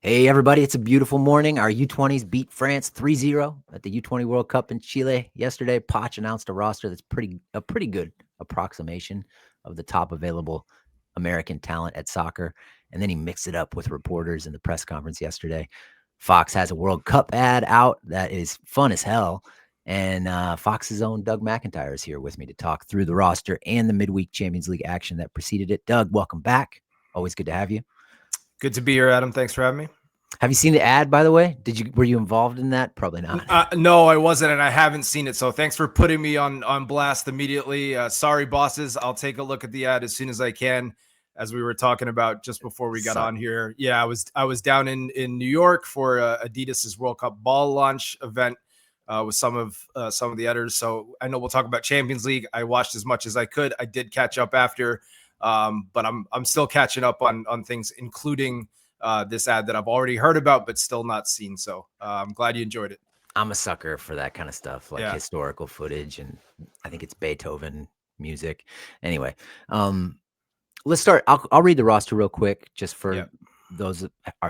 Hey, everybody, it's a beautiful morning. Our U20s beat France 3-0 at the U20 World Cup in Chile yesterday. Poch announced a roster that's a pretty good approximation of the top available American talent at soccer. And then he mixed it up with reporters in the press conference yesterday. Fox has a World Cup ad out that is fun as hell. And Fox's own Doug McIntyre is here with me to talk through the roster and the midweek Champions League action that preceded it. Doug, welcome back. Always good to have you. Good to be here, Adam. Thanks for having me. Have you seen the ad, by the way? Were you involved in that? Probably not. No, I wasn't, and I haven't seen it. So thanks for putting me on blast immediately. Sorry, bosses. I'll take a look at the ad as soon as I can. As we were talking about just before we got on here, yeah, I was down in New York for Adidas's World Cup ball launch event with some of the editors. So I know we'll talk about Champions League. I watched as much as I could. I did catch up after, but I'm still catching up on things, including this ad that I've already heard about but still not seen. So I'm glad you enjoyed it. I'm a sucker for that kind of stuff, like historical footage, and I think it's Beethoven music. Anyway, let's start. I'll read the roster real quick just for those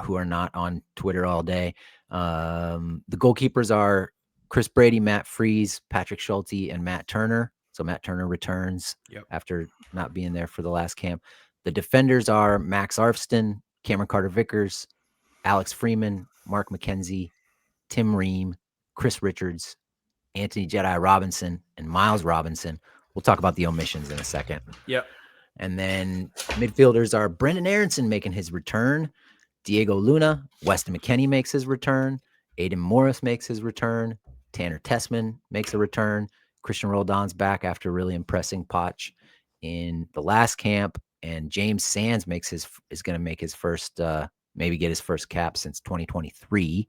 who are not on Twitter all day. The goalkeepers are Chris Brady, Matt Freese, Patrick Schulte, and Matt Turner. So Matt Turner returns after not being there for the last camp. The defenders are Max Arfston, Cameron Carter-Vickers, Alex Freeman, Mark McKenzie, Tim Ream, Chris Richards, Anthony Jedi Robinson, and Miles Robinson. We'll talk about the omissions in a second. Yep. And then midfielders are Brendan Aronson making his return, Diego Luna, Weston McKennie makes his return, Aiden Morris makes his return, Tanner Tessman makes a return, Christian Roldan's back after really impressing Poch in the last camp, and James Sands is going to make his first, maybe get his first cap since 2023.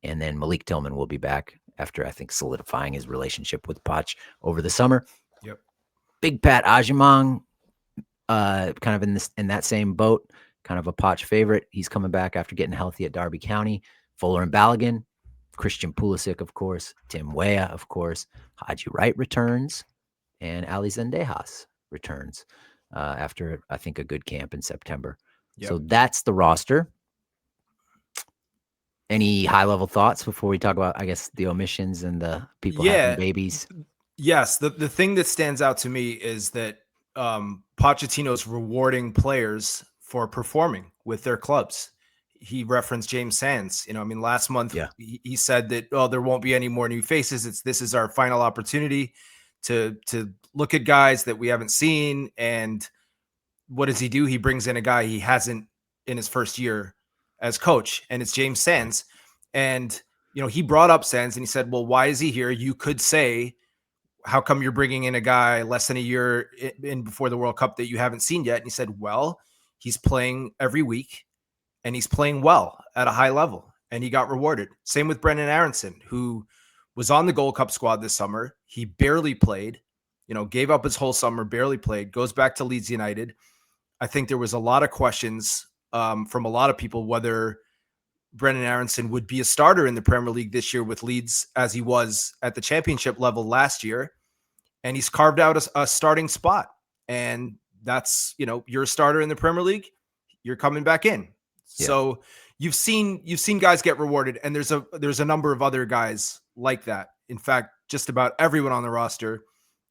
And then Malik Tillman will be back after, I think, solidifying his relationship with Poch over the summer. Yep. Big Pat Ajimong, kind of in that same boat, kind of a Poch favorite. He's coming back after getting healthy at Derby County. Fuller and Balogun, Christian Pulisic, of course, Tim Weah, of course, Haji Wright returns, and Ali Zendejas returns after, I think, a good camp in September. Yep. So that's the roster. Any high-level thoughts before we talk about, I guess, the omissions and the people having babies? Yes. The thing that stands out to me is that Pochettino's rewarding players for performing with their clubs. He referenced James Sands. Last month he said that, there won't be any more new faces. This is our final opportunity to look at guys that we haven't seen. And what does he do? He brings in a guy he hasn't in his first year as coach, and it's James Sands. And, he brought up Sands and he said, well, why is he here? You could say, how come you're bringing in a guy less than a year in before the World Cup that you haven't seen yet? And he said, well, he's playing every week and he's playing well at a high level and he got rewarded. Same with Brendan Aronson, who was on the Gold Cup squad this summer. He barely played, gave up his whole summer, barely played, goes back to Leeds United. I think there was a lot of questions from a lot of people whether Brendan Aronson would be a starter in the Premier League this year with Leeds as he was at the championship level last year. And he's carved out a starting spot. And that's, you're a starter in the Premier League, you're coming back in. Yeah. So you've seen guys get rewarded, and there's a number of other guys like that. In fact, just about everyone on the roster,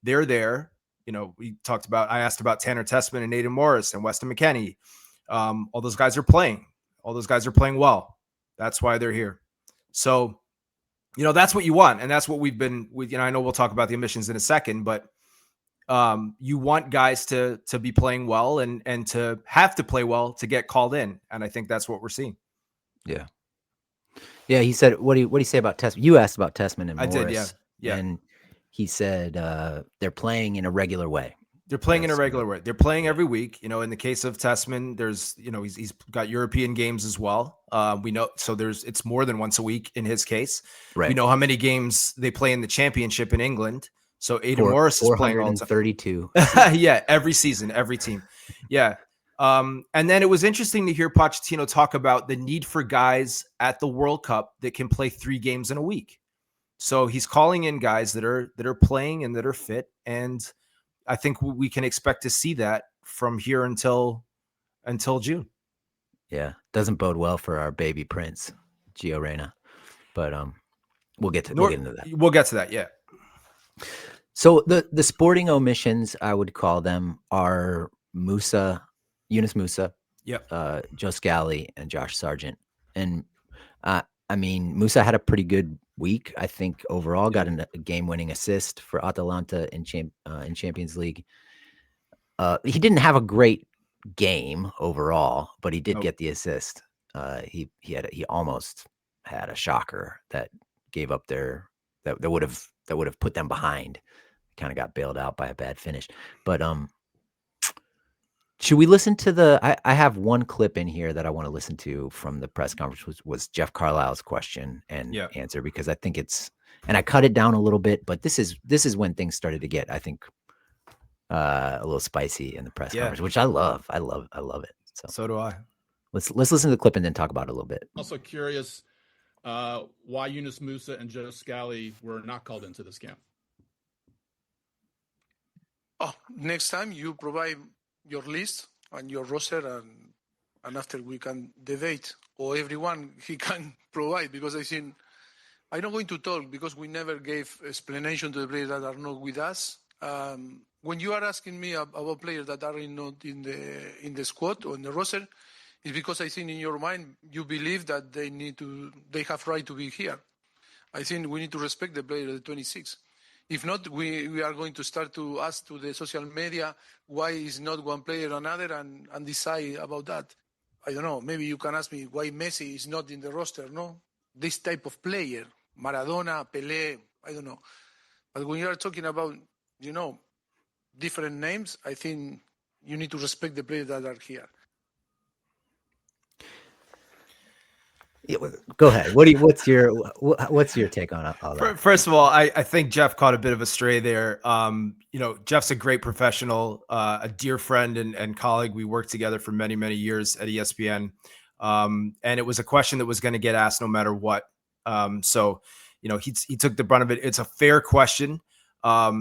they're there. I asked about Tanner Tessman and Aiden Morris and Weston McKennie. All those guys are playing. All those guys are playing well. That's why they're here. So, that's what you want. And that's what we've been with. I know we'll talk about the omissions in a second, but you want guys to be playing well and to have to play well to get called in. And I think that's what we're seeing. Yeah. Yeah. He said, what do you say about Tessman? You asked about Tessman and Morris. I did. Yeah. And he said, they're playing in a regular way. They're playing in a regular way. They're playing every week. In the case of Tessman, there's, he's got European games as well. We know, so it's more than once a week in his case. Right. We know how many games they play in the championship in England. So Aiden Morris is playing all the time. 432. Yeah, every season, every team. Yeah. And then it was interesting to hear Pochettino talk about the need for guys at the World Cup that can play 3 games in a week. So he's calling in guys that are playing and that are fit, and I think we can expect to see that from here until June. Yeah, doesn't bode well for our baby prince, Gio Reyna. But we'll get into that. We'll get to that. Yeah. So the sporting omissions, I would call them, are Musah, Yunus Musah, Yep. Joe Scally, and Josh Sargent. And I mean, Musah had a pretty good week, I think, overall. Got a game-winning assist for Atalanta in Champions League. He didn't have a great game overall, but he did get the assist. He almost had a shocker that gave up that would have put them behind. Kind of got bailed out by a bad finish. But should we listen to I have one clip in here that I want to listen to from the press conference, was Jeff Carlisle's question and answer, because I think and I cut it down a little bit, but this is when things started to get, I think, a little spicy in the press conference, which I love. I love it. So do I. Let's listen to the clip and then talk about it a little bit. Also curious why Yunus Musah and Joe Scally were not called into this camp. Oh, next time you provide your list and your roster, and after we can debate, or everyone he can provide, because I think I'm not going to talk because we never gave explanation to the players that are not with us. When you are asking me about players that are not in the squad or in the roster, it's because I think in your mind you believe that they have right to be here. I think we need to respect the player at 26. If not, we are going to start to ask to the social media why is not one player or another, and decide about that. I don't know. Maybe you can ask me why Messi is not in the roster. No, this type of player, Maradona, Pelé, I don't know. But when you are talking about, different names, I think you need to respect the players that are here. Yeah, go ahead. What's your take on all that? First of all, I think Jeff caught a bit of a stray there. Jeff's a great professional, a dear friend and colleague. We worked together for many, many years at ESPN. And it was a question that was going to get asked no matter what. So he took the brunt of it. It's a fair question. I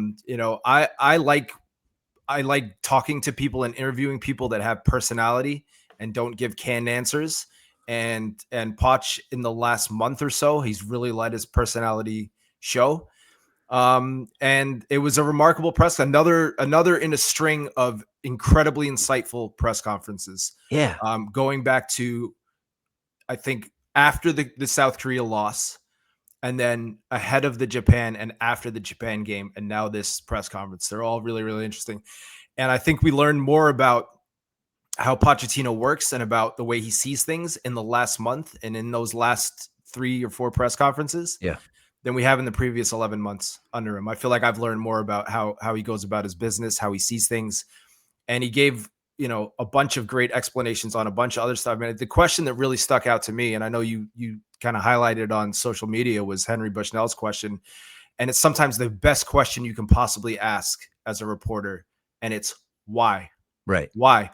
like talking to people and interviewing people that have personality and don't give canned answers. And Poch, in the last month or so, he's really let his personality show. And it was a remarkable press, another in a string of incredibly insightful press conferences. Yeah. Going back to, I think, after the South Korea loss, and then ahead of the Japan and after the Japan game, and now this press conference. They're all really, really interesting. And I think we learned more about how Pochettino works and about the way he sees things in the last month and in those last 3 or 4 press conferences than we have in the previous 11 months under him. I feel like I've learned more about how he goes about his business, how he sees things. And he gave, a bunch of great explanations on a bunch of other stuff. I mean, the question that really stuck out to me, and I know you kind of highlighted on social media, was Henry Bushnell's question. And it's sometimes the best question you can possibly ask as a reporter. And it's why? Right. Why?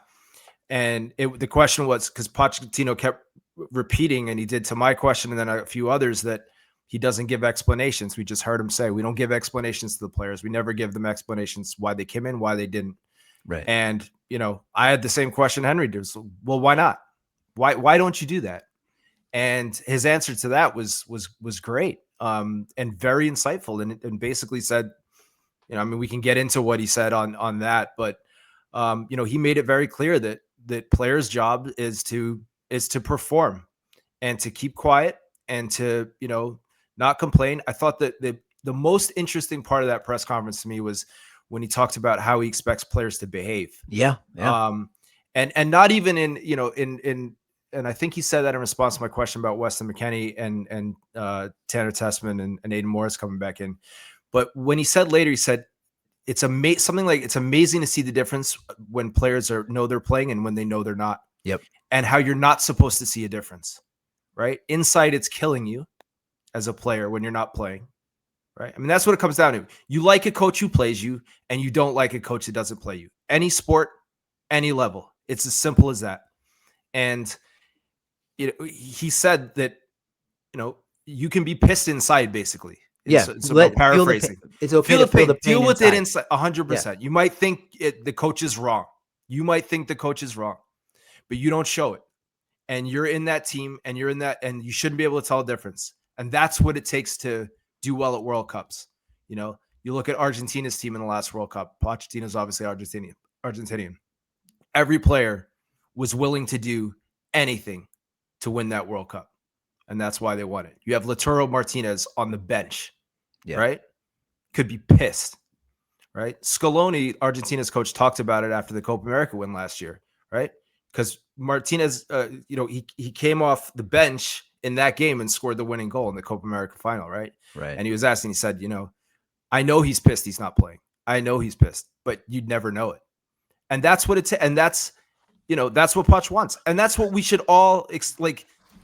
And the question was, because Pochettino kept repeating, and he did to my question and then a few others, that he doesn't give explanations. We just heard him say, we don't give explanations to the players. We never give them explanations why they came in, why they didn't. Right. And, I had the same question Henry did. So, well, why not? Why don't you do that? And his answer to that was great and very insightful, and basically said, we can get into what he said on that, but he made it very clear that players' job is to perform and to keep quiet and to, not complain. I thought that the most interesting part of that press conference to me was when he talked about how he expects players to behave. Yeah. And not even and I think he said that in response to my question about Weston McKennie and Tanner Tessman and Aiden Morris coming back in. But when he said later, he said, it's something like, it's amazing to see the difference when players know they're playing and when they know they're not. Yep. And how you're not supposed to see a difference, right? Inside, it's killing you as a player when you're not playing, right? I mean, that's what it comes down to. You like a coach who plays you, and you don't like a coach that doesn't play you. Any sport, any level. It's as simple as that. And he said that, you can be pissed inside, basically. So paraphrasing. It's okay to feel the pain. Deal with it inside 100%. Yeah. You might think the coach is wrong. But you don't show it. and you're in that team and you're in that, and you shouldn't be able to tell the difference. And that's what it takes to do well at World Cups. You know, you look at Argentina's team in the last World Cup. Pochettino's obviously Argentinian. Every player was willing to do anything to win that World Cup. And that's why they won it. You have Lautaro Martinez on the bench, right? Could be pissed, right? Scaloni, Argentina's coach, talked about it after the Copa America win last year, right? Because Martinez, he came off the bench in that game and scored the winning goal in the Copa America final, right? Right. And he was asking, he said, I know he's pissed he's not playing. I know he's pissed, but you'd never know it. And that's what it's, and that's, that's what Poch wants. And that's what we should all,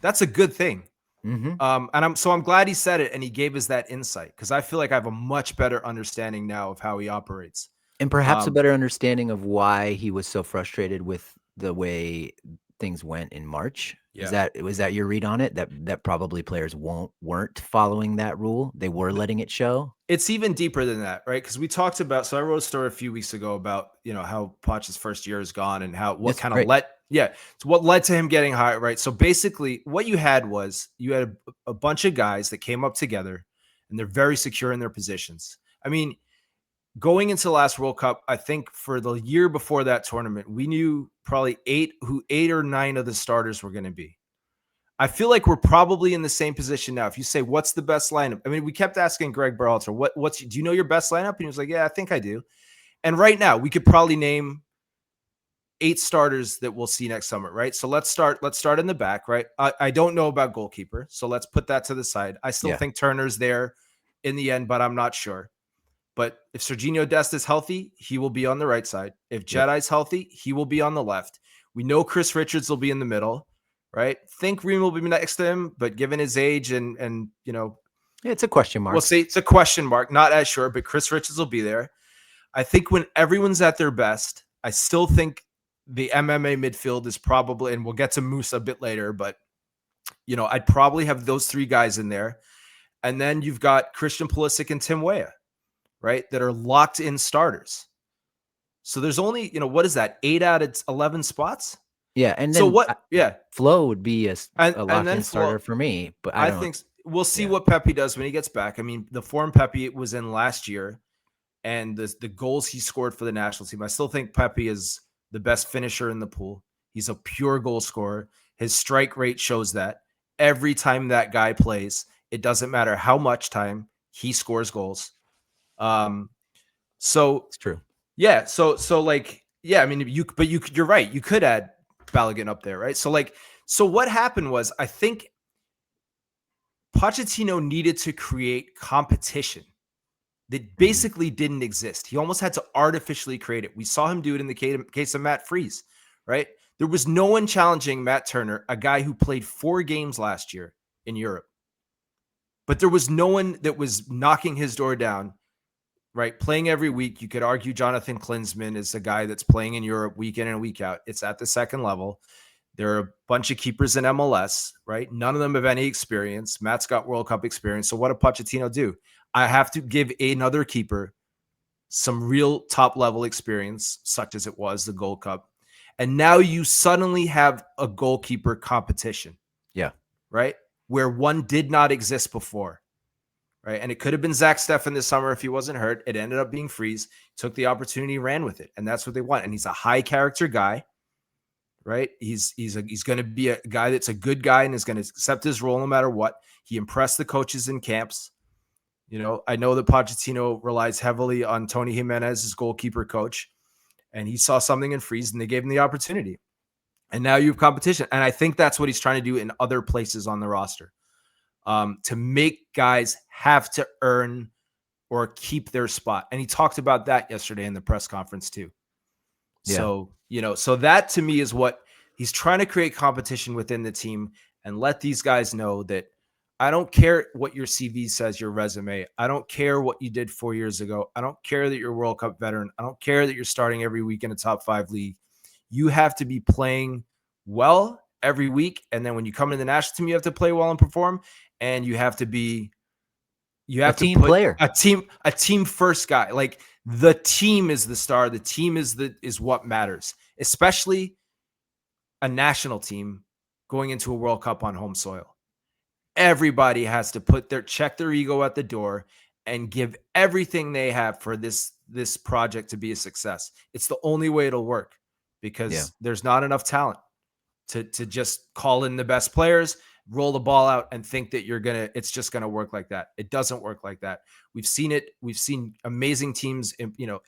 that's a good thing. Mm-hmm. And I'm glad he said it and he gave us that insight, because I feel like I have a much better understanding now of how he operates. And perhaps a better understanding of why he was so frustrated with the way things went in March. Yeah. Was that your read on it? That probably players weren't following that rule. They were letting it show. It's even deeper than that, right? Because we talked about, so I wrote a story a few weeks ago about, how Poch's first year is gone and what led to him getting hired, right? So basically what you had was a bunch of guys that came up together and they're very secure in their positions. I mean, going into the last World Cup, I think for the year before that tournament, we knew probably 8 or 9 of the starters were going to be. I feel like we're probably in the same position now. If you say, what's the best lineup? I mean, we kept asking Greg Berhalter, do you know your best lineup? And he was like, yeah, I think I do. And right now we could probably name 8 starters that we'll see next summer, right? So let's start in the back, right? I don't know about goalkeeper, so let's put that to the side. I still think Turner's there in the end, but I'm not sure. But if Serginho Dest is healthy, he will be on the right side. If Jedi's healthy, he will be on the left. We know Chris Richards will be in the middle, right? Think Ream will be next to him, but given his age and it's a question mark. We'll see. It's a question mark. Not as sure, but Chris Richards will be there. I think when everyone's at their best, I still think the MMA midfield is probably, and we'll get to Musah a bit later, but I'd probably have those 3 guys in there. And then you've got Christian Pulisic and Tim Weah, right, that are locked in starters. So there's only, what is that, 8 out of 11 spots? Yeah, and then Flo would be a locked-in starter for me, but I think we'll see what Pepe does when he gets back. I mean, the form Pepe was in last year, and the goals he scored for the national team, I still think Pepe is the best finisher in the pool. He's a pure goal scorer. His strike rate shows that. Every time that guy plays, it doesn't matter how much time, he scores goals. So it's true. Yeah. So I mean, you're right. You could add Balogun up there, right? So what happened was, I think Pochettino needed to create competition that basically didn't exist. He almost had to artificially create it. We saw him do it in the case of Matt Freese, right? There was no one challenging Matt Turner, a guy who played 4 games last year in Europe. But there was no one that was knocking his door down, right? Playing every week. You could argue Jonathan Klinsmann is a guy that's playing in Europe week in and week out. It's at the second level. There are a bunch of keepers in MLS, right? None of them have any experience. Matt's got World Cup experience. So what did Pochettino do? I have to give another keeper some real top-level experience, such as it was the Gold Cup. And now you suddenly have a goalkeeper competition. Yeah. Right? Where one did not exist before. Right? And it could have been Zach Steffen this summer if he wasn't hurt. It ended up being Freese. Took the opportunity, ran with it. And that's what they want. And he's a high-character guy. Right? He's going to be a guy that's a good guy and is going to accept his role no matter what. He impressed the coaches in camps. I know that Pochettino relies heavily on Tony Jimenez, his goalkeeper coach, and he saw something in Freese and they gave him the opportunity. And now you have competition. And I think that's what he's trying to do in other places on the roster, to make guys have to earn or keep their spot. And he talked about that yesterday in the press conference too. Yeah. So that to me is what he's trying to create competition within the team and let these guys know that I don't care what your CV says, your resume. I don't care what you did 4 years ago. I don't care that you're a World Cup veteran. I don't care that you're starting every week in a top 5 league. You have to be playing well every week. And then when you come into the national team, you have to play well and perform. And you have to be, a team player, a team first guy. Like the team is the star. The team is what matters, especially a national team going into a World Cup on home soil. Everybody has to check their ego at the door and give everything they have for this project to be a success. It's the only way it'll work, because there's not enough talent to just call in the best players, roll the ball out, and think that it's just gonna work like that. It doesn't work like that. We've seen it. We've seen amazing teams.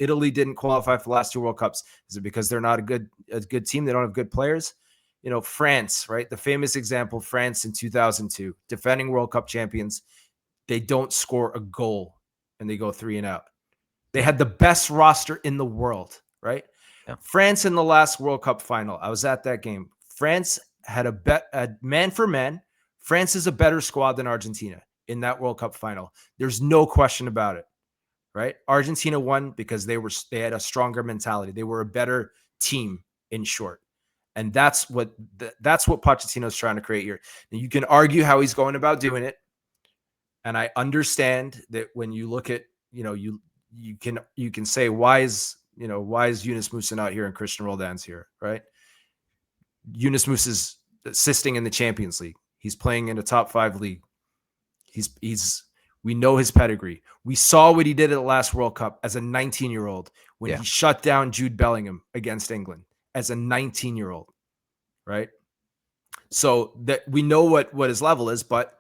Italy didn't qualify for the last 2 World Cups. Is it because they're not a good team? They don't have good players. France, right? The famous example, France in 2002, defending World Cup champions. They don't score a goal and they go 3 and out. They had the best roster in the world, right? Yeah. France in the last World Cup final. I was at that game. France had a man for man. France is a better squad than Argentina in that World Cup final. There's no question about it, right? Argentina won because they had a stronger mentality. They were a better team, in short. And that's what Pochettino's trying to create here. Now, you can argue how he's going about doing it. And I understand that when you look at, you can say, why is Yunus Musah not here and Christian Roldan's here, right? Yunus Musah is assisting in the Champions League. He's playing in a top 5 league. We know his pedigree. We saw what he did at the last World Cup as a 19-year-old when he shut down Jude Bellingham against England as a 19-year-old, right? So that we know what his level is, but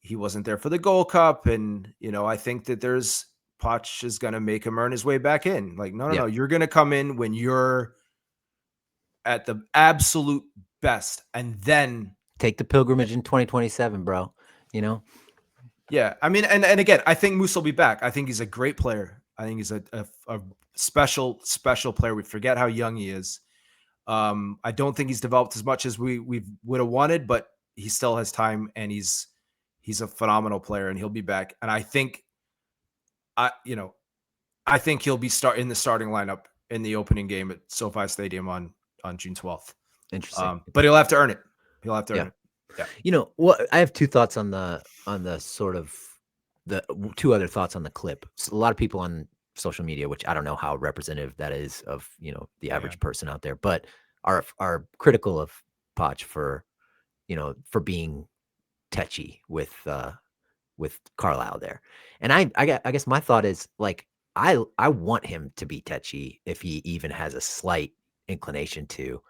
he wasn't there for the Gold Cup. And, I think that Poch is going to make him earn his way back in. Like, no, you're going to come in when you're at the absolute best, and then take the pilgrimage in 2027, bro. Yeah. I mean, and again, I think Musah will be back. I think he's a great player. I think he's a special player. We forget how young he is. I don't think he's developed as much as we would have wanted, but he still has time, and he's a phenomenal player, and he'll be back. And I think he'll be in the starting lineup in the opening game at SoFi Stadium on June 12th. Interesting. But he'll have to earn it. He'll have to earn it. Yeah. I have 2 thoughts on the sort of the 2 other thoughts on the clip. So a lot of people on social media, which I don't know how representative that is of, the average person out there, but are critical of Poch for being tetchy with Carlisle there. And I guess my thought is, like, I want him to be tetchy if he even has a slight inclination to.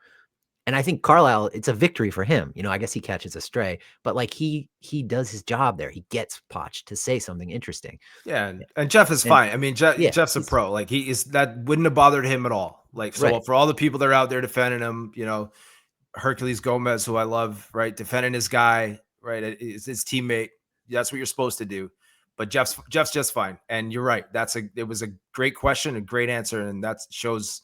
And I think Carlisle, it's a victory for him. I guess he catches a stray, but like he does his job there. He gets Poch to say something interesting. Yeah, and Jeff is fine. I mean, Jeff's a pro. Like, that wouldn't have bothered him at all. Like, so for all the people that are out there defending him, Hercules Gomez, who I love, right, defending his guy, right, his teammate. That's what you're supposed to do. But Jeff's just fine. And you're right. It was a great question, a great answer, and that shows.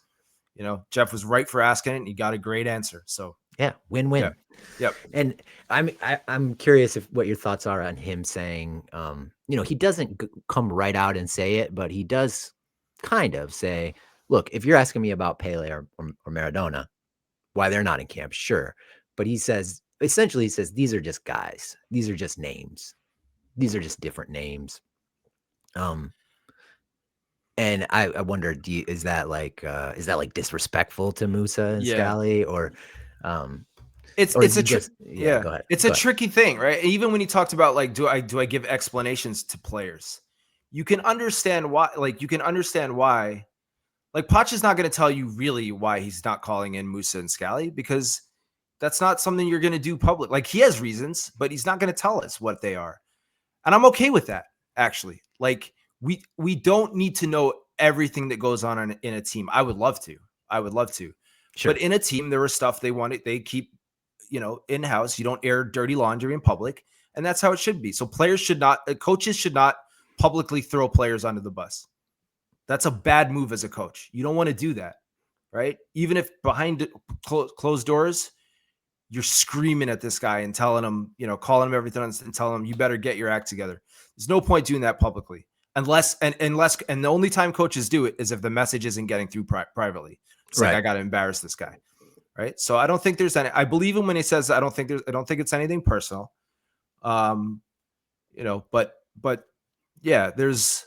Jeff was right for asking it, and he got a great answer. So yeah, win-win. Yeah. Yep. And I'm curious what your thoughts are on him saying, he doesn't come right out and say it, but he does kind of say, look, if you're asking me about Pele or Maradona, why they're not in camp, sure. But he says, essentially, these are just guys. These are just names. These are just different names. And I wonder, is that like disrespectful to Musah and Scally, or it's go ahead. It's a tricky thing, right? Even when he talked about, like, do I give explanations to players? You can understand why. Like, Poch is not going to tell you really why he's not calling in Musah and Scally, because that's not something you're going to do public. Like, he has reasons, but he's not going to tell us what they are, and I'm okay with that, actually. Like, we don't need to know everything that goes on in a team. I would love to. Sure. But in a team, there is stuff they keep, in-house. You don't air dirty laundry in public, and that's how it should be. So coaches should not publicly throw players under the bus. That's a bad move as a coach. You don't want to do that, right? Even if behind closed doors, you're screaming at this guy and telling him, calling him everything and telling him, you better get your act together. There's no point doing that publicly. Unless the only time coaches do it is if the message isn't getting through privately. It's like, I got to embarrass this guy, right? So I don't think there's any. I believe him when he says I don't think it's anything personal, but yeah, there's.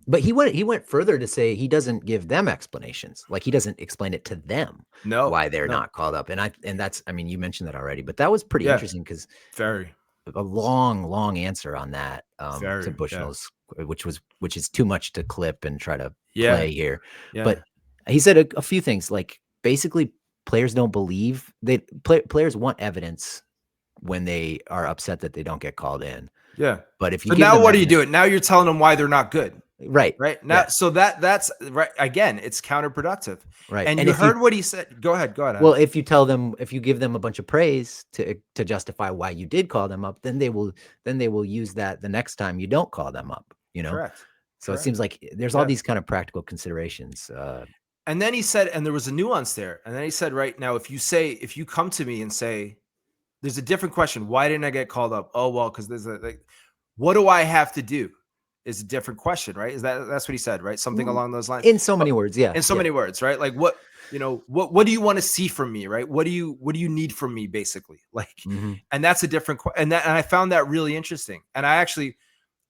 But he went further to say he doesn't give them explanations. Like he doesn't explain it to them why they're not called up. And that's, I mean, you mentioned that already, but that was pretty interesting because very a long answer on that to Bushnell's, which is too much to clip and try to play here. But he said a few things, like basically players don't believe players want evidence when they are upset that they don't get called in. Yeah. But if you so now what are you doing? Now you're telling them why they're not good. Right. Now, so that's right. Again, it's counterproductive. Right. And you heard what he said. Go ahead. Well, if you give them a bunch of praise to justify why you did call them up, then they will use that the next time you don't call them up, Correct. So it seems like there's all these kind of practical considerations. And then he said, and there was a nuance there. And then he said, right now, if you come to me and say, there's a different question. Why didn't I get called up? Oh, well, because there's what do I have to do? Is a different question, right? That's what he said, right? Something along those lines. In so many words, yeah. In so many words, right? Like what do you want to see from me, right? What do you need from me, basically? Like, and that's a different and I found that really interesting. And I actually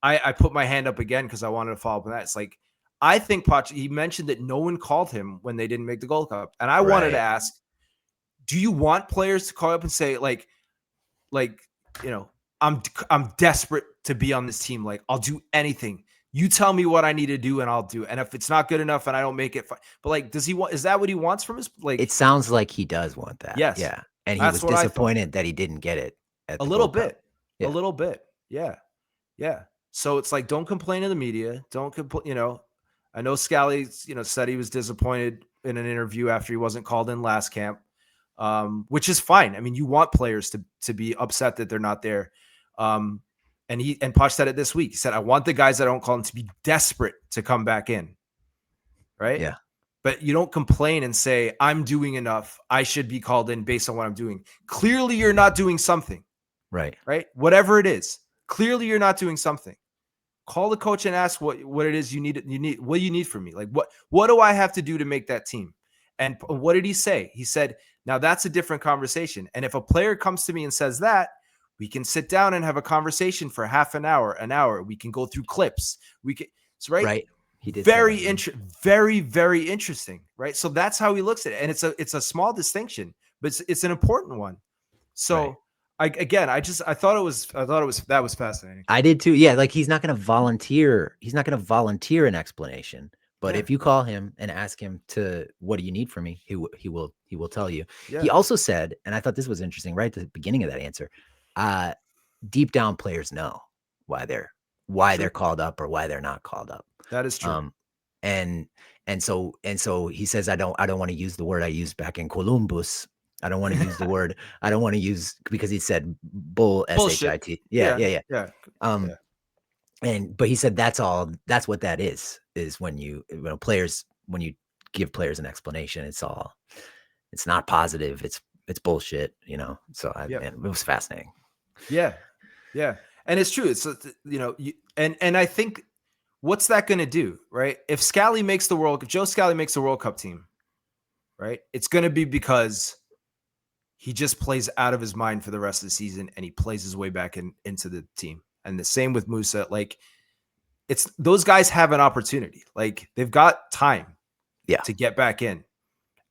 I put my hand up again because I wanted to follow up on that. It's like I think Poch, he mentioned that no one called him when they didn't make the Gold Cup. And I wanted to ask, do you want players to call up and say, like, I'm desperate to be on this team. Like, I'll do anything. You tell me what I need to do and I'll do. And if it's not good enough and I don't make it, but like, is that what he wants from his, like, it sounds like he does want that. Yes. Yeah. And he was disappointed that he didn't get it a little bit. Yeah. Yeah. So it's like, don't complain to the media. Don't complain. I know Scally, said he was disappointed in an interview after he wasn't called in last camp. Which is fine. I mean, you want players to be upset that they're not there. And Poch said it this week. He said, I want the guys that I don't call in to be desperate to come back in. Right. Yeah. But you don't complain and say, I'm doing enough. I should be called in based on what I'm doing. Clearly you're not doing something. Right. Right. Whatever it is, clearly you're not doing something. Call the coach and ask what it is you need. What do you need from me? Like, what do I have to do to make that team? And what did he say? He said, now that's a different conversation. And if a player comes to me and says that, we can sit down and have a conversation for half an hour. We can go through clips. It's right. Right. He did very very interesting. Right. So that's how he looks at it. And it's a small distinction, but it's an important one. So I thought it was that was fascinating. I did too. Yeah. Like he's not going to volunteer. He's not going to volunteer an explanation. But if you call him and ask him what do you need from me, he will tell you. Yeah. He also said, and I thought this was interesting, right at the beginning of that answer, deep down players know why they're called up or why they're not called up. That is true. And so he says, I don't want to use the word I used back in Columbus. I don't want to use the word. I don't want to use, because he said bullshit. SHIT. Yeah. But he said that's what that is when you give players an explanation, it's not positive. It's bullshit, so it was fascinating. Yeah. And it's true. It's, and I think what's that going to do, right? If Joe Scally makes the World Cup team, right? It's going to be because he just plays out of his mind for the rest of the season and he plays his way back into the team. And the same with Musah. Like, it's those guys have an opportunity. Like, they've got time to get back in.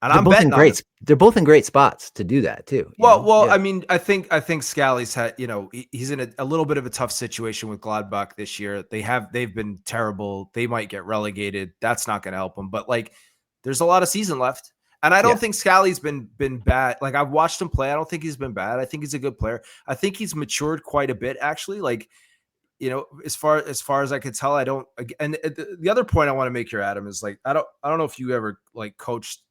And they're both in great spots to do that too. I mean, I think Scally's had, he's in a little bit of a tough situation with Gladbach this year. They've been terrible. They might get relegated. That's not going to help them. But like, there's a lot of season left. And I don't think Scally's been bad. Like, I've watched him play. I don't think he's been bad. I think he's a good player. I think he's matured quite a bit, actually. Like, as far as I could tell, I don't. And the other point I want to here, Adam, is like, I don't know if you ever like coached,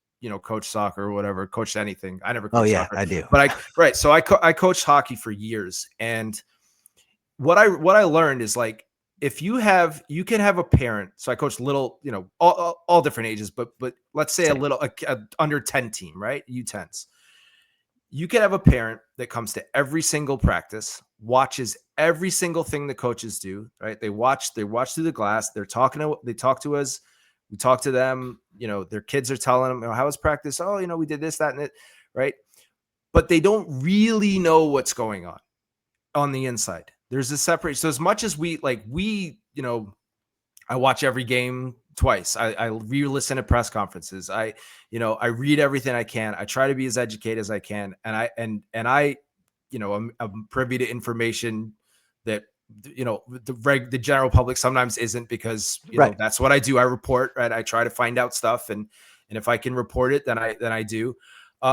coach soccer or whatever, coached anything. I never coached soccer. I do. But so I coached hockey for years. And what I learned is, like, if you can have a parent. So I coached little, all different ages, but let's say a under 10 team, right? U10s. You can have a parent that comes to every single practice, watches every single thing the coaches do, right? They watch through the glass. They talk to us. We talk to them, their kids are telling them, how was practice? Oh, we did this, that, and it, right? But they don't really know what's going on the inside. There's a separation. So as much as we I watch every game twice. I re-listen to press conferences. I read everything I can. I try to be as educated as I can. And I I'm privy to information that, the general public sometimes isn't, because, that's what I do. I report, right? I try to find out stuff. And if I can report it, then I do.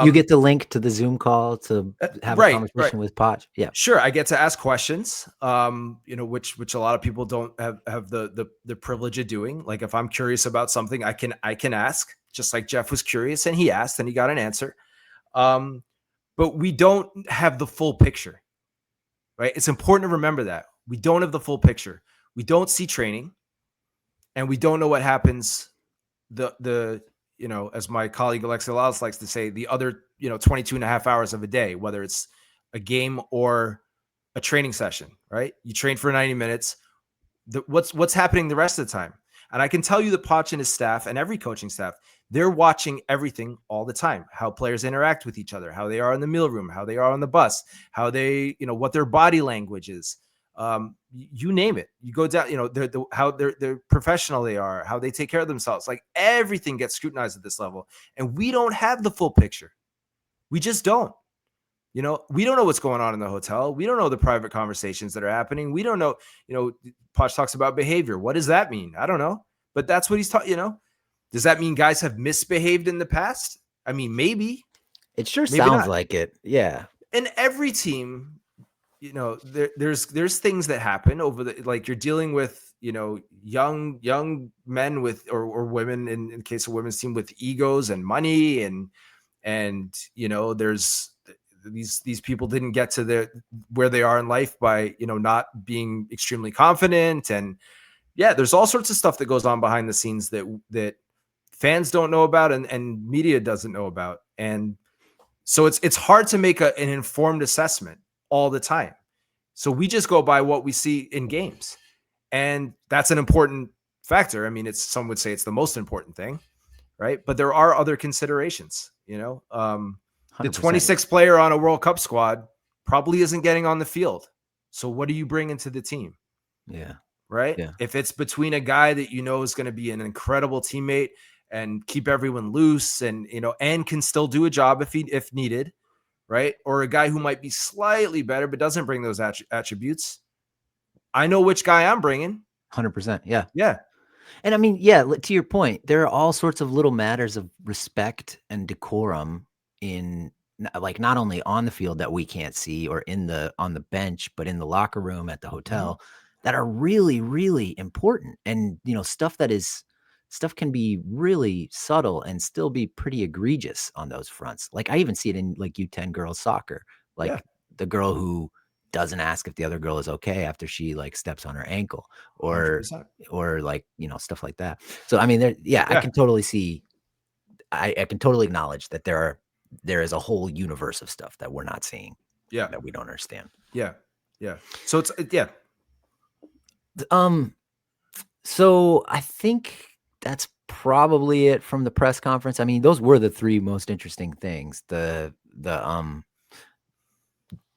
You get the link to the Zoom call to have a conversation with Poch. Yeah, sure. I get to ask questions, which a lot of people don't have the privilege of doing. Like, if I'm curious about something, I can ask, just like Jeff was curious and he asked and he got an answer. But we don't have the full picture, right? It's important to remember that we don't have the full picture. We don't see training, and we don't know what happens. As my colleague Alexi Lalas likes to say, the other, 22 and a half hours of a day, whether it's a game or a training session, right? You train for 90 minutes. What's happening the rest of the time? And I can tell you that Poch and his staff and every coaching staff, they're watching everything all the time, how players interact with each other, how they are in the meal room, how they are on the bus, how they, what their body language is. You name it. You go down, how they're professional they are, how they take care of themselves. Like, everything gets scrutinized at this level. And we don't have the full picture. We just don't. We don't know what's going on in the hotel. We don't know the private conversations that are happening. We don't know, Poch talks about behavior. What does that mean? I don't know. But that's what he's talking, Does that mean guys have misbehaved in the past? I mean, maybe. It sure sounds like it. Yeah. And every team, there's things that happen over like, you're dealing with, young men with, or women in case of women's team, with egos and money. And there's these people didn't get to where they are in life by, not being extremely confident. And yeah, there's all sorts of stuff that goes on behind the scenes that fans don't know about and media doesn't know about. And so it's hard to make an informed assessment all the time. So we just go by what we see in games. And that's an important factor. I mean, some would say it's the most important thing, right? But there are other considerations, the 26th player on a World Cup squad probably isn't getting on the field. So what do you bring into the team? Yeah. Right. Yeah. If it's between a guy that is going to be an incredible teammate and keep everyone loose and, and can still do a job if needed, right? Or a guy who might be slightly better, but doesn't bring those attributes. I know which guy I'm bringing. 100%. Yeah. Yeah. And I mean, yeah, to your point, there are all sorts of little matters of respect and decorum in, like, not only on the field that we can't see or on the bench, but in the locker room at the hotel that are really, really important. And, stuff can be really subtle and still be pretty egregious on those fronts. Like, I even see it in like U10 girls soccer, like the girl who doesn't ask if the other girl is okay after she like steps on her ankle or 100%. or like, stuff like that. So, I mean, I can totally see, I can totally acknowledge that there is a whole universe of stuff that we're not seeing. Yeah. That we don't understand. Yeah. Yeah. So it's, yeah. So I think that's probably it from the press conference. I mean, those were the three most interesting things.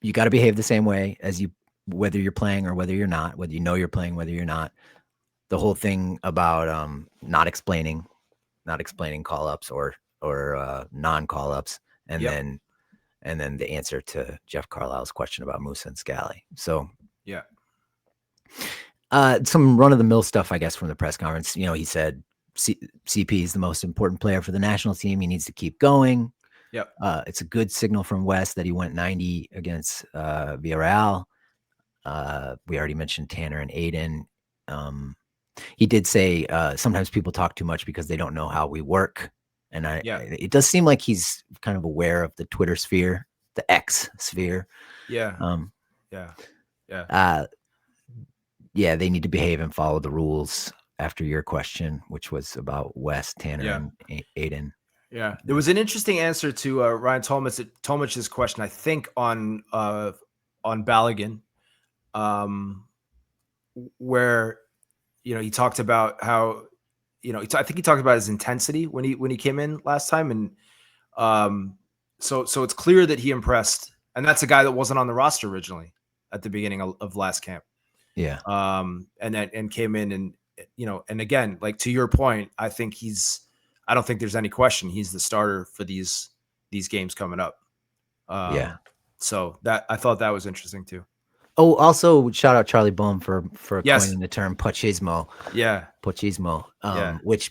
You got to behave the same way as whether you're playing or whether you're not, whether you're playing, whether you're not. The whole thing about not explaining call-ups or non-call-ups, and then the answer to Jeff Carlisle's question about Musah and Scally. So yeah. Some run-of-the-mill stuff, I guess, from the press conference. He said CP is the most important player for the national team. He needs to keep going. Yep. It's a good signal from West that he went 90 against Villarreal. We already mentioned Tanner and Aiden. He did say sometimes people talk too much because they don't know how we work. And it does seem like he's kind of aware of the Twitter sphere, the X sphere. Yeah. Yeah, they need to behave and follow the rules after your question, which was about West, Tanner, and Aiden. Yeah. There was an interesting answer to Ryan Tolmich's question, I think, on Balogun, where, he talked about how, I think he talked about his intensity when he came in last time. And so it's clear that he impressed. And that's a guy that wasn't on the roster originally at the beginning of last camp. Yeah. And came in and again, like to your point, I don't think there's any question he's the starter for these games coming up. So that I thought that was interesting too. Oh, also shout out Charlie Bohm for Yes. coining the term Pochismo. Yeah. Pochismo. Which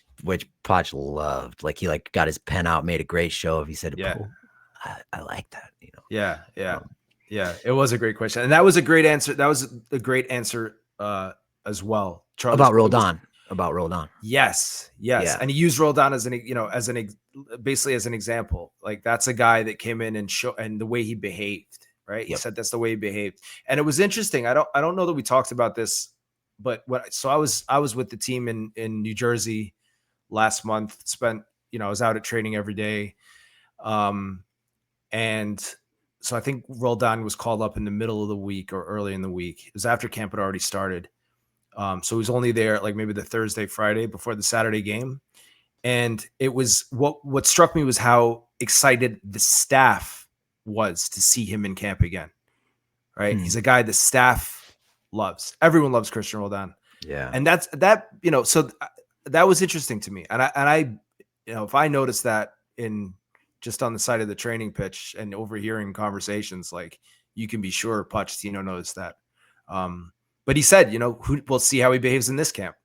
Poch loved. Like he got his pen out, made a great show of. He said, I like that. Yeah. It was a great question, and that was a great answer. That was a great answer as well. Charlie about Roldan. About Roldan. Yes. Yeah. And he used Roldan as basically as an example. Like that's a guy that came in and the way he behaved, right? He said that's the way he behaved. And it was interesting. I don't know that we talked about this, but I was with the team in New Jersey last month, spent, I was out at training every day. And so I think Roldan was called up in the middle of the week or early in the week. It was after camp had already started. So he was only there like maybe the Thursday, Friday before the Saturday game. And it was what struck me was how excited the staff was to see him in camp again. Right. He's a guy the staff loves. Everyone loves Christian Roldan. Yeah. And so that was interesting to me. And I if I noticed that in just on the side of the training pitch and overhearing conversations, like you can be sure Pochettino knows that. But he said, we'll see how he behaves in this camp,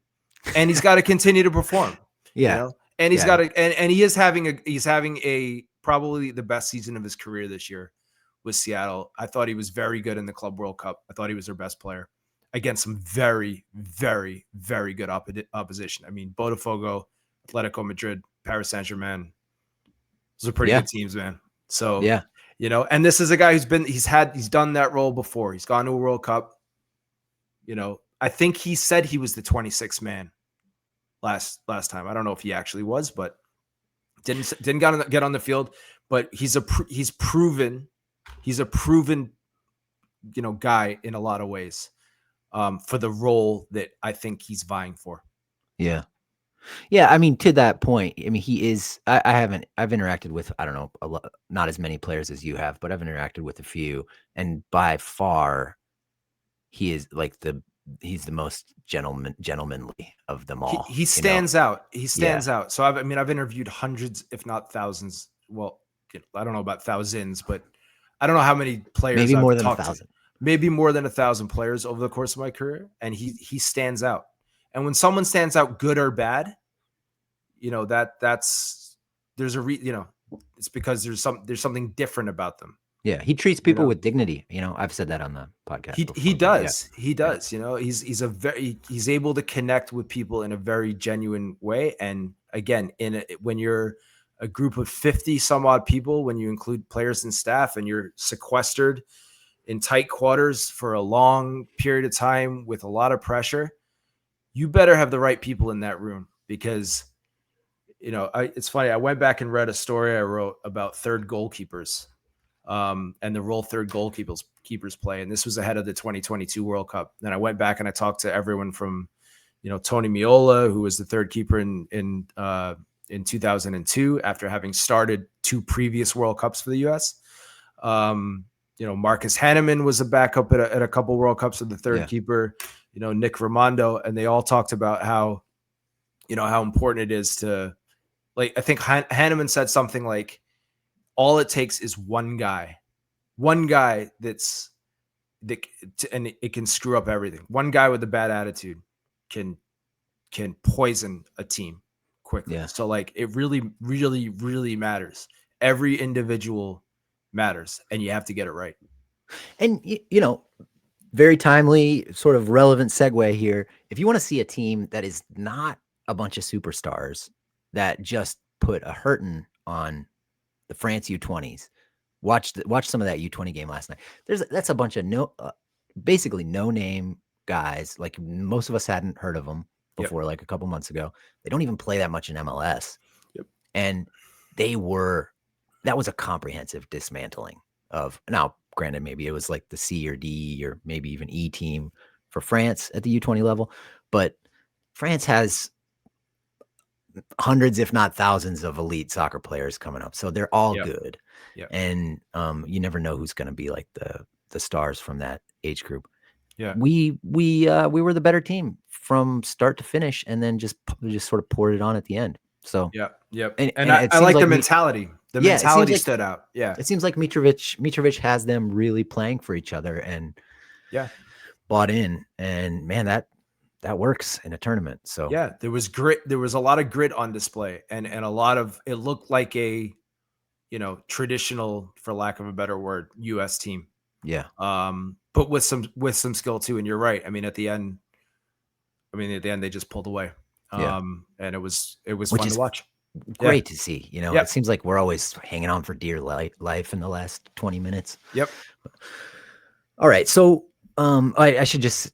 and he's got to continue to perform. And he's got to, and he's having a probably the best season of his career this year with Seattle. I thought he was very good in the Club World Cup. I thought he was their best player against some very, very, very good opposition. I mean, Botafogo, Atletico Madrid, Paris Saint-Germain. Those are pretty good teams, man. So, and this is a guy he's done that role before. He's gone to a World Cup. I think he said he was the 26th man last time. I don't know if he actually was, but didn't get on the field. But he's a proven guy in a lot of ways for the role that I think he's vying for. Yeah. I mean, to that point, I mean, he is. I've interacted with, I don't know, not as many players as you have, but I've interacted with a few, and by far, he is like he's the most gentlemanly of them all. He stands out. He stands out. So I've interviewed hundreds, if not thousands. Well, I don't know about thousands, but I don't know how many players. Maybe more than 1,000. Maybe more than 1,000 players over the course of my career, and he stands out. And when someone stands out, good or bad, that's there's it's because there's something different about them. Yeah, he treats people with dignity. I've said that on the podcast. He does. He does. He's able to connect with people in a very genuine way. And again, when you're a group of 50 some odd people, when you include players and staff, and you're sequestered in tight quarters for a long period of time with a lot of pressure, you better have the right people in that room, because it's funny. I went back and read a story I wrote about third goalkeepers. And the role third keepers play. And this was ahead of the 2022 World Cup. And I went back and I talked to everyone from, Tony Meola, who was the third keeper in 2002 after having started 2 previous World Cups for the U.S. Marcus Hanneman was a backup at a couple World Cups of the third keeper, Nick Raimondo. And they all talked about how important it is to, like, I think Hanneman said something like, all it takes is one guy and it can screw up everything. One guy with a bad attitude can poison a team quickly. Yeah. So like, it really, really, really matters. Every individual matters, and you have to get it right. And, very timely, sort of relevant segue here. If you want to see a team that is not a bunch of superstars that just put a hurting on the France U20s, watch some of that U20 game last night. That's a bunch of basically no name guys. Like, most of us hadn't heard of them before, like a couple months ago. They don't even play that much in MLS. And that was a comprehensive dismantling of, now granted, maybe it was like the C or D or maybe even E team for France at the U20 level, but France has hundreds, if not thousands, of elite soccer players coming up. So they're all good. And you never know who's going to be like the stars from that age group. Yeah. we were the better team from start to finish, and then just sort of poured it on at the end. So Yep. and I it seems like the like mentality. The yeah, it seems mentality like stood out. Yeah. it seems like Mitrovic has them really playing for each other and Yeah. bought in, and man, that works in a tournament. So yeah, there was grit. There was a lot of grit on display, and a lot of it looked like a traditional, for lack of a better word, U.S. team. yeah. But with some skill too. And you're right. I mean, at the end they just pulled away. Yeah. And it was Which fun is to watch. great to see. Yeah. It seems like we're always hanging on for dear life in the last 20 minutes. Yep. All right. So I should just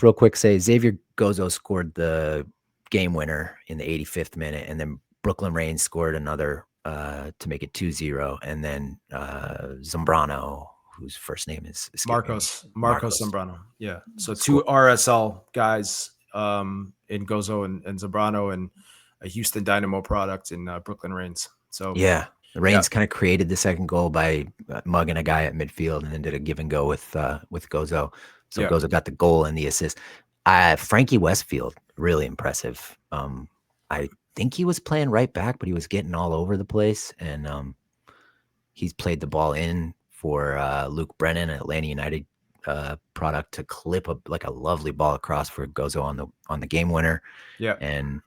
real quick say Xavier Gozo scored the game winner in the 85th minute, and then Brooklyn Reigns scored another to make it 2-0, and then Zambrano, whose first name is Marcos Zambrano. Yeah. So Score. 2 RSL guys in Gozo and Zambrano, and a Houston Dynamo product in Brooklyn Reigns. So yeah, the Reigns kind of created the second goal by mugging a guy at midfield, and then did a give and go with Gozo. So Gozo got the goal and the assist. Frankie Westfield, really impressive. I think he was playing right back, but he was getting all over the place, and he's played the ball in for Luke Brennan, an Atlanta United product, to clip a lovely ball across for Gozo on the game winner. Yeah. And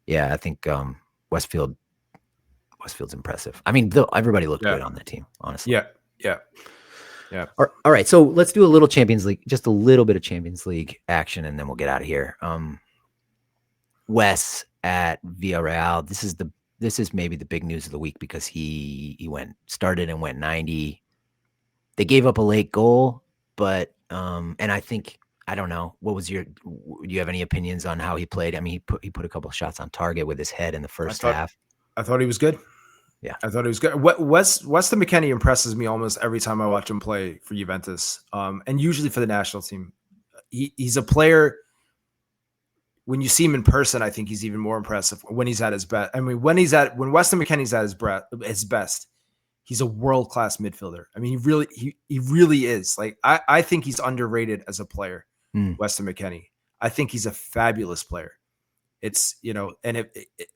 yeah, I think Westfield's impressive. I mean, everybody looked good on that team, honestly. Yeah. All right, so let's do a little Champions League, just a little bit of Champions League action, and then we'll get out of here. Wes at Villarreal. This is maybe the big news of the week, because he started and went 90. They gave up a late goal, but and I don't know, do you have any opinions on how he played? I mean, he put a couple of shots on target with his head in the first half. I thought he was good. Yeah, I thought he was good. Weston McKennie impresses me almost every time I watch him play for Juventus, and usually for the national team. He's a player. When you see him in person, I think he's even more impressive when he's at his best. I mean, when Weston McKennie's at his best, he's a world-class midfielder. I mean, he really is. Like, I think he's underrated as a player, Weston McKennie. I think he's a fabulous player. It's, and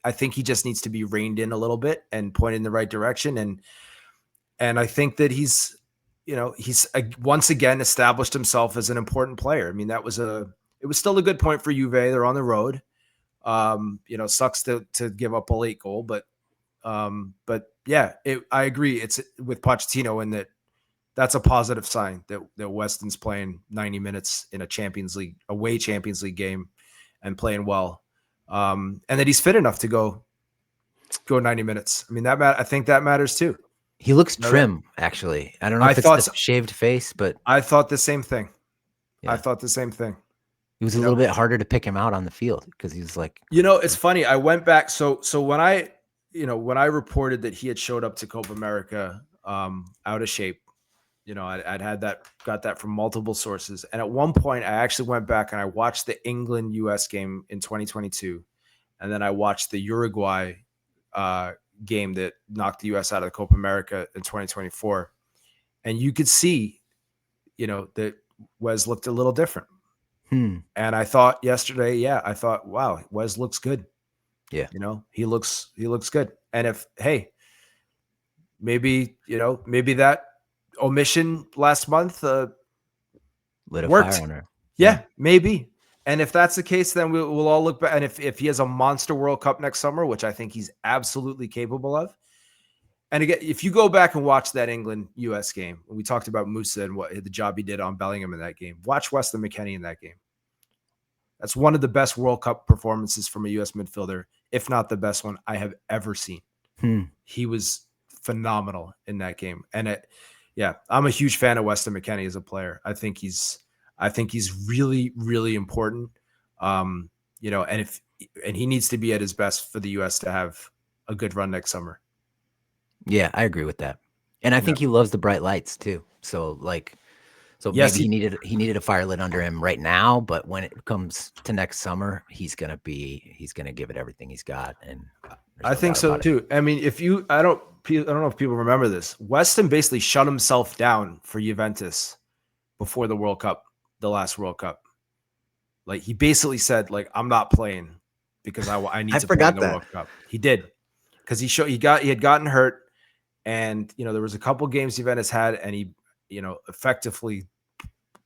I think he just needs to be reined in a little bit and pointed in the right direction. And I think that he's once again established himself as an important player. I mean, it was still a good point for Juve. They're on the road. Sucks to give up a late goal, but yeah, I agree. It's with Pochettino, and that's a positive sign that Weston's playing 90 minutes in a away Champions League game and playing well. And that he's fit enough to go 90 minutes. I mean, I think that matters too. He looks trim, actually. I don't know if it's the shaved face, but I thought the same thing. Yeah. I thought the same thing. It was a little bit harder to pick him out on the field, because he was like, it's funny. I went back. So when I reported that he had showed up to Copa America out of shape, I'd got that from multiple sources. And at one point I actually went back and I watched the England US game in 2022. And then I watched the Uruguay game that knocked the US out of the Copa America in 2024. And you could see, that Wes looked a little different. And I thought yesterday, wow, Wes looks good. Yeah. He looks good. And maybe that omission last month lit a worked. fire on her. Yeah, maybe. And if that's the case, then we'll all look back. And if he has a monster World Cup next summer, which I think he's absolutely capable of. And again, if you go back and watch that England-US game, we talked about Musah and what the job he did on Bellingham in that game. Watch Weston McKennie in that game. That's one of the best World Cup performances from a U.S. midfielder, if not the best one I have ever seen. He was phenomenal in that game. And I'm a huge fan of Weston McKennie as a player. I think he's really, really important. And he needs to be at his best for the U.S. to have a good run next summer. Yeah, I agree with that. And I think he loves the bright lights too. So Yes, maybe he needed a fire lit under him right now, but when it comes to next summer, he's gonna give it everything he's got. And I think so too. I mean, I don't know if people remember this. Weston basically shut himself down for Juventus before the World Cup. the last World Cup. Like he basically said, like, I'm not playing because I need to play in the World Cup. He did, because he had gotten hurt, and there was a couple games Juventus had, and he effectively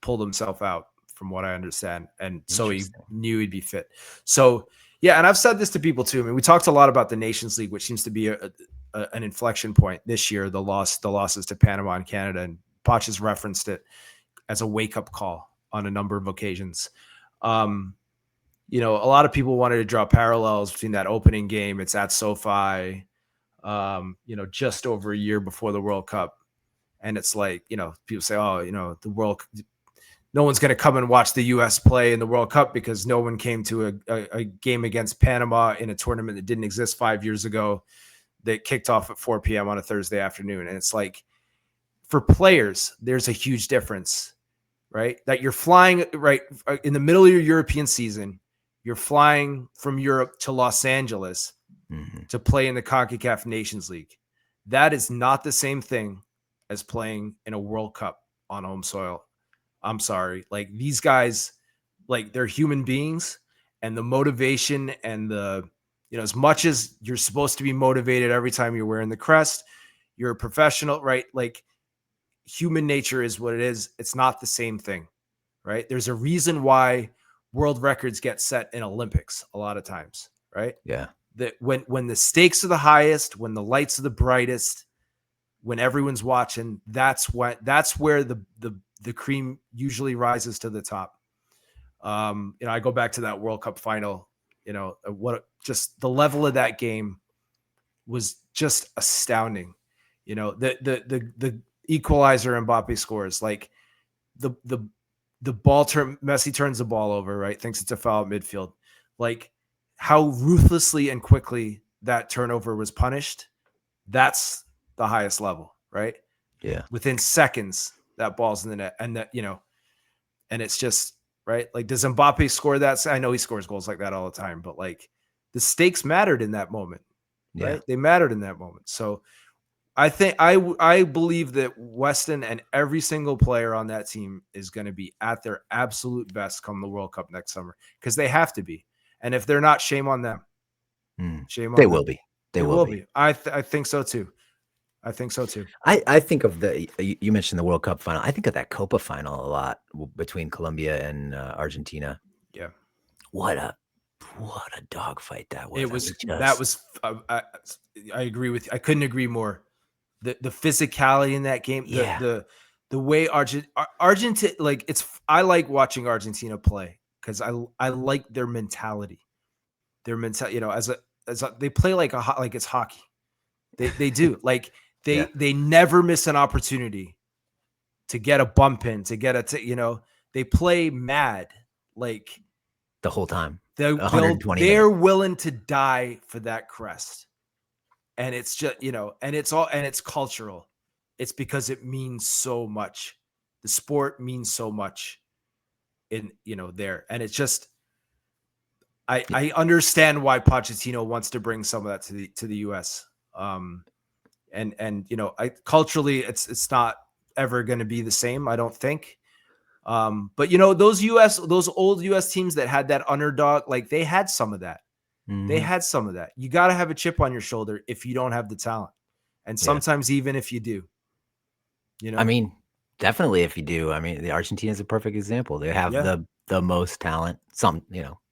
pulled himself out, from what I understand, and so he knew he'd be fit. So yeah, and I've said this to people too. I mean, we talked a lot about the Nations League, which seems to be an inflection point this year. The losses to Panama and Canada, and Poch has referenced it as a wake up call on a number of occasions. A lot of people wanted to draw parallels between that opening game. It's at SoFi, just over a year before the World Cup. And it's like, people say, no one's going to come and watch the U.S. play in the World Cup because no one came to a game against Panama in a tournament that didn't exist 5 years ago that kicked off at 4 p.m. on a Thursday afternoon. And it's like, for players, there's a huge difference, right? That you're flying right in the middle of your European season. You're flying from Europe to Los Angeles to play in the CONCACAF Nations League. That is not the same thing as playing in a World Cup on home soil. I'm sorry. Like, these guys, like, they're human beings, and the motivation and as much as you're supposed to be motivated every time you're wearing the crest, you're a professional, right? Like, human nature is what it is. It's not the same thing, right? There's a reason why world records get set in Olympics a lot of times, right? Yeah. That when the stakes are the highest, when the lights are the brightest, when everyone's watching, that's where the cream usually rises to the top. I go back to that World Cup final, just the level of that game was just astounding. The equalizer Mbappe scores, like the ball Messi turns the ball over, right? Thinks it's a foul at midfield. Like, how ruthlessly and quickly that turnover was punished. That's the highest level, right? Yeah. Within seconds, that ball's in the net, and and it's just right. Like, does Mbappe score that? I know he scores goals like that all the time, but like, the stakes mattered in that moment, right? Yeah. They mattered in that moment. So I think I believe that Weston and every single player on that team is going to be at their absolute best come the World Cup next summer, because they have to be. And if they're not, shame on them. Shame on them. will be. They will be. I think so too. I think so too. I think of you mentioned the World Cup final. I think of that Copa final a lot between Colombia and Argentina. Yeah. What a dogfight that was. It was. I agree with you. I couldn't agree more. The physicality in that game. The way Argentina, like, I like watching Argentina play because I like their mentality. Their mentality, as they play like it's hockey. They do. Like, they never miss an opportunity to get a bump in, to get they play mad, like, the whole time. They're willing to die for that crest. And it's just, and it's cultural. It's because it means so much. The sport means so much in, there. And it's just, I understand why Pochettino wants to bring some of that to the US. Culturally, it's not ever going to be the same, I don't think. But those old US teams that had that underdog, like, they had some of that. They had some of that. You got to have a chip on your shoulder if you don't have the talent. And sometimes even if you do, I mean, definitely if you do. I mean, the Argentina is a perfect example. They have the most talent.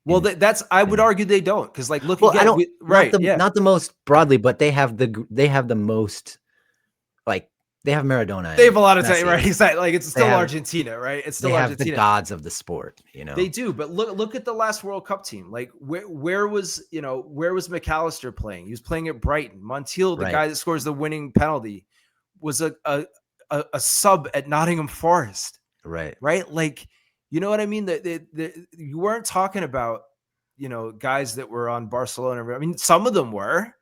Well, I would argue they don't, because, like, look again, not the most broadly, but they have the most, like, they have Maradona. They have a lot of time, right? Exactly. Like, it's still Argentina, right? It's still Argentina. They have the gods of the sport, They do, but look at the last World Cup team. Like, where was McAllister playing? He was playing at Brighton. Montiel, the guy that scores the winning penalty, was a sub at Nottingham Forest. Right. Right? Like, you know what I mean? That you weren't talking about, guys that were on Barcelona. I mean, some of them were,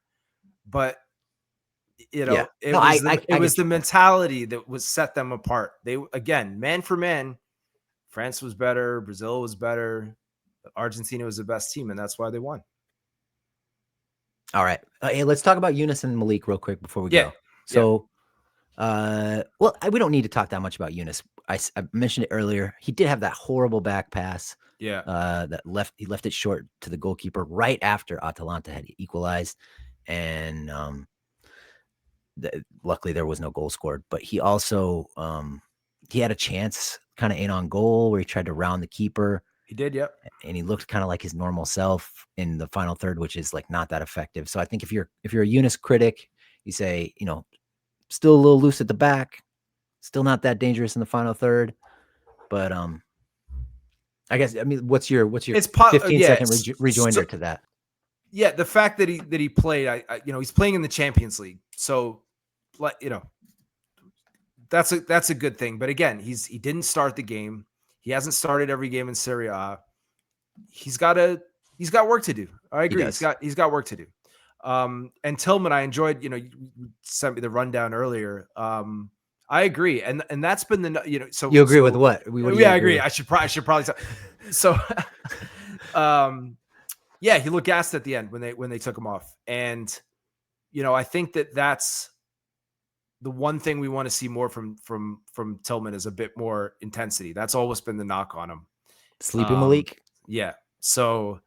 but it was the mentality that was set them apart. They, again, man for man, France was better, Brazil was better, Argentina was the best team, and that's why they won. All right. Hey, let's talk about Yunus and Malik real quick before we go. So, we don't need to talk that much about Yunus. I mentioned it earlier. He did have that horrible back pass. Yeah. He left it short to the goalkeeper right after Atalanta had equalized, and luckily there was no goal scored. But he also he had a chance kind of in on goal where he tried to round the keeper. He did, yep. And he looked kind of like his normal self in the final third, which is like not that effective. So I think if you're a Eunice critic, you say, still a little loose at the back, still not that dangerous in the final third. But I guess, what's your 15-second rejoinder to that? Yeah, the fact that he played, he's playing in the Champions League, so that's a good thing. But again, he didn't start the game. He hasn't started every game in Serie A. He's got work to do. I agree. He's got work to do. And Tillman, I enjoyed, you sent me the rundown earlier. I agree. And that's been so you agree with what? I agree. I should probably so yeah, he looked gassed at the end when they took him off. And I think that's the one thing we want to see more from Tillman is a bit more intensity. That's always been the knock on him. Sleeping Malik. Yeah. So,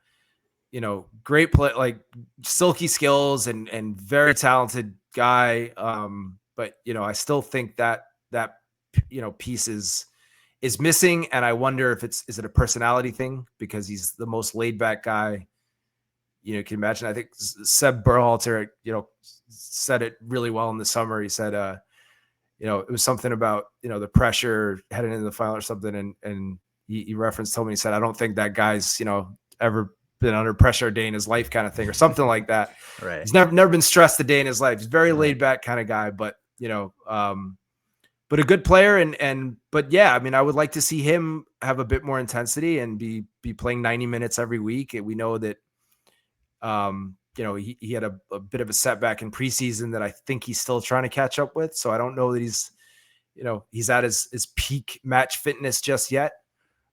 great play, like silky skills and very talented guy. But I still think that piece is missing. And I wonder if is it a personality thing because he's the most laid back guy. You can imagine. I think Seb Berhalter, said it really well in the summer. He said, it was something about, the pressure heading into the final or something. And he referenced Tillman. He said, I don't think that guy's, ever been under pressure a day in his life kind of thing or something like that. Right. He's never been stressed a day in his life. He's very laid back kind of guy, but, but a good player. But yeah, I would like to see him have a bit more intensity and be playing 90 minutes every week. And we know that, he had a bit of a setback in preseason that I think he's still trying to catch up with. So I don't know that he's at his peak match fitness just yet.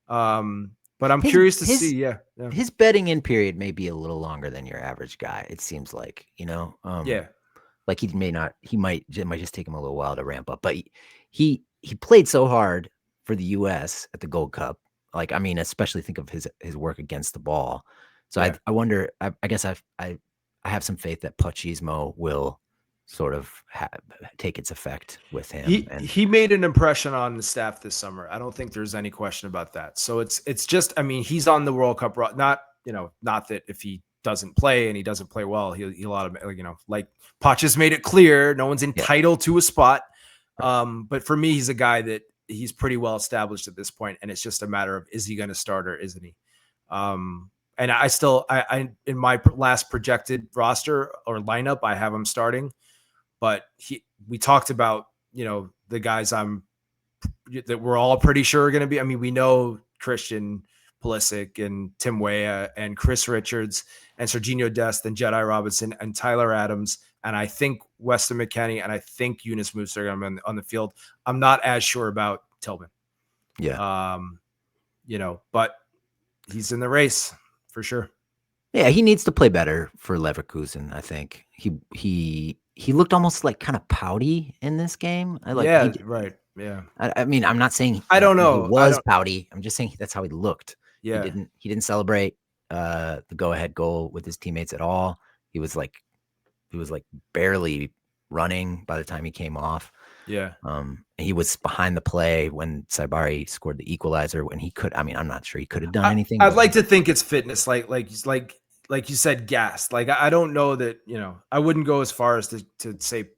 But I'm curious to see. Yeah. His bedding in period may be a little longer than your average guy. It seems like, yeah. Like he might just take him a little while to ramp up, but he played so hard for the US at the Gold Cup. Like, especially think of his work against the ball. So yeah. I wonder, I guess I have some faith that Pochettino will sort of take its effect with him. He made an impression on the staff this summer. I don't think there's any question about that. So it's just, he's on the World Cup, not that if he doesn't play and he doesn't play well, he'll automatically, like Poch has made it clear, no one's entitled to a spot. But for me, he's a guy that he's pretty well established at this point, and it's just a matter of, is he going to start or isn't he? And I in my last projected roster or lineup, I have him starting, but we talked about, the guys that we're all pretty sure are going to be. We know Christian Pulisic and Tim Weah and Chris Richards and Serginho Dest and Jedi Robinson and Tyler Adams. And I think Weston McKennie and I think Yunus Musah are going to be on the field. I'm not as sure about Tillman. Yeah. But he's in the race for sure. Yeah, he needs to play better for Leverkusen. I think he looked almost like kind of pouty in this game. Right. Yeah. I'm not saying I don't know. He was pouty. I'm just saying that's how he looked. Yeah. He didn't celebrate the go-ahead goal with his teammates at all. He was like barely running by the time he came off. Yeah. He was behind the play when Saibari scored the equalizer when he could. I'm not sure he could have done anything. I'd like to think it's fitness, like you said, gassed. Like I don't know that, I wouldn't go as far as to say,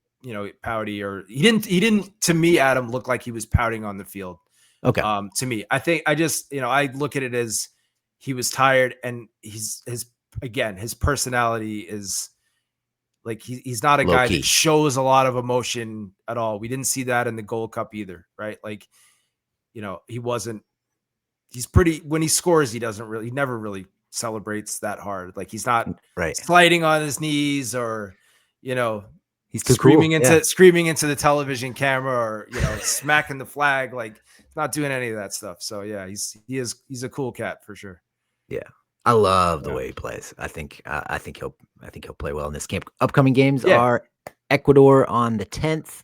pouty or he didn't to me, Adam, look like he was pouting on the field. Okay. To me, I think I just, I look at it as he was tired and his personality is like, he's not a guy that shows a lot of emotion at all. We didn't see that in the Gold Cup either. Right. Like, he's pretty, when he scores, he never really celebrates that hard. Like he's not sliding on his knees or, he's too screaming into the television camera or, smacking the flag. Like he's not doing any of that stuff. So yeah, he's a cool cat for sure. Yeah. I love the way he plays. I think he'll play well in this camp. Upcoming games are Ecuador on the 10th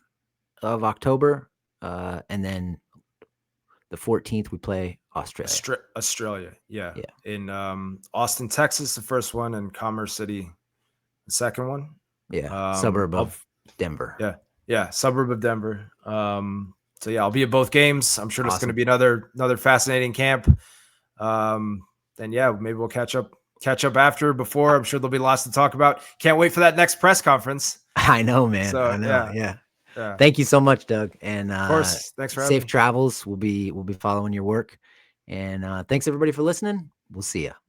of October, and then The 14th, we play Australia. Australia. Yeah. In Austin, Texas, the first one, and Commerce City, the second one. Yeah. Suburb of Denver. Yeah. Suburb of Denver. So yeah, I'll be at both games. I'm sure there's going to be another fascinating camp. And yeah, maybe we'll catch up after, before. I'm sure there'll be lots to talk about. Can't wait for that next press conference. I know, man. So, I know. Yeah. Thank you so much, Doug. And of course, thanks for having me. Safe travels. We'll be following your work. And thanks everybody for listening. We'll see you.